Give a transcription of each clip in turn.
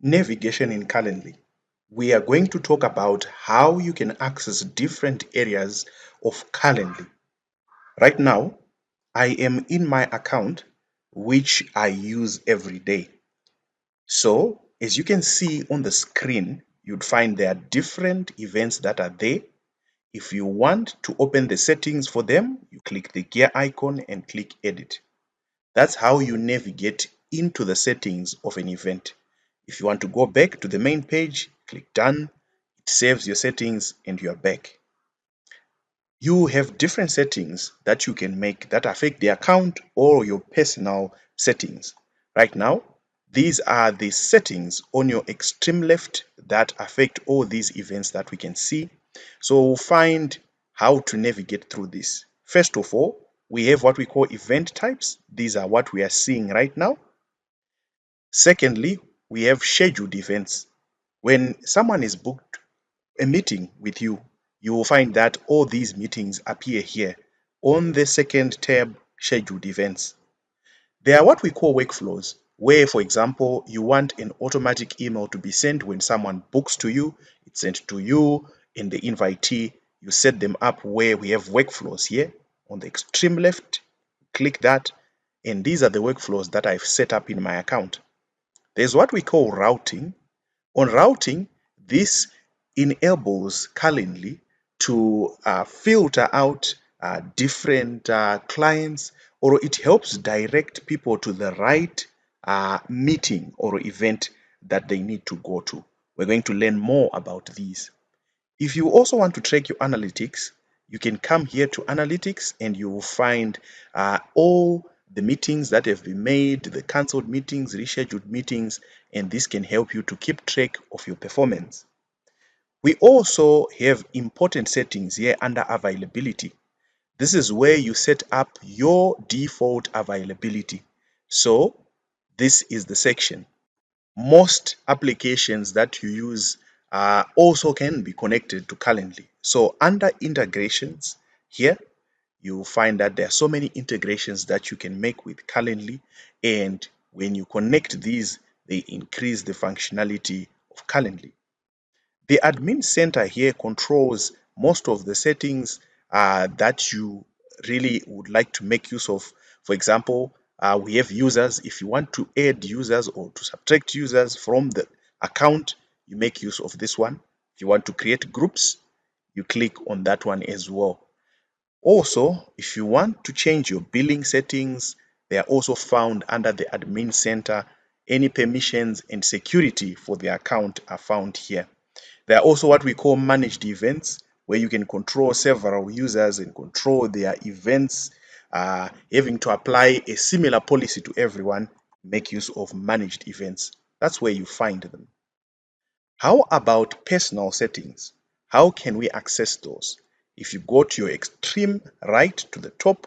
Navigation in Calendly. We are going to talk about how you can access different areas of Calendly. Right now, I am in my account, which I use every day. So, as you can see on the screen, you'd find there are different events that are there. If you want to open the settings for them, you click the gear icon and click Edit. That's how you navigate into the settings of an event. If you want to go back to the main page, click Done. It saves your settings and you are back. You have different settings that you can make that affect the account or your personal settings. Right now, these are the settings on your extreme left that affect all these events that we can see. So we'll find how to navigate through this. First of all, we have what we call event types. These are what we are seeing right now. Secondly, we have scheduled events. When someone is booked a meeting with you, you will find that all these meetings appear here on the second tab, scheduled events. There are what we call workflows, where, for example, you want an automatic email to be sent when someone books to you, it's sent to you in the invitee. You set them up where we have workflows here on the extreme left. Click that, and these are the workflows that I've set up in my account. There's what we call routing. On routing, this enables Calendly to filter out different clients, or it helps direct people to the right meeting or event that they need to go to. We're going to learn more about these. If you also want to track your analytics, you can come here to analytics and you will find all the meetings that have been made, the cancelled meetings, rescheduled meetings, and this can help you to keep track of your performance. We also have important settings here under availability. This is where you set up your default availability. So this is the section. Most applications that you use also can be connected to Calendly. So under integrations here, you will find that there are so many integrations that you can make with Calendly, and when you connect these, they increase the functionality of Calendly. The admin center here controls most of the settings that you really would like to make use of. For example, we have users. If you want to add users or to subtract users from the account, you make use of this one. If you want to create groups, you click on that one as well. Also, if you want to change your billing settings, they are also found under the admin center. Any permissions and security for the account are found here. There are also what we call managed events, where you can control several users and control their events, having to apply a similar policy to everyone, make use of managed events. That's where you find them. How about personal settings? How can we access those? If you go to your extreme right to the top,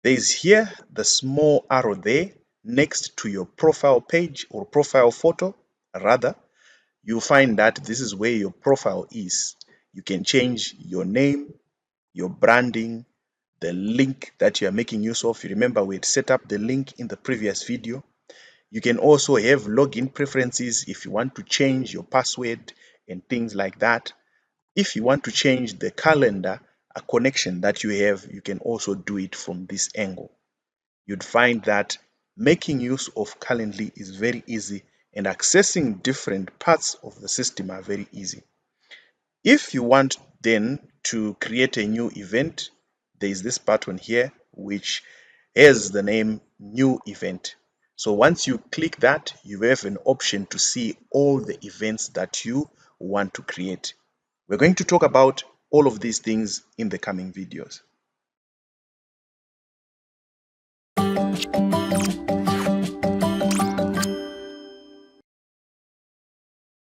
there is here the small arrow there next to your profile page or profile photo, rather. You'll find that this is where your profile is. You can change your name, your branding, the link that you are making use of. You remember we had set up the link in the previous video. You can also have login preferences if you want to change your password and things like that. If you want to change the calendar, a connection that you have, you can also do it from this angle. You'd find that making use of Calendly is very easy and accessing different parts of the system are very easy. If you want then to create a new event, there is this button here which has the name New Event. So once you click that, you have an option to see all the events that you want to create. We're going to talk about all of these things in the coming videos.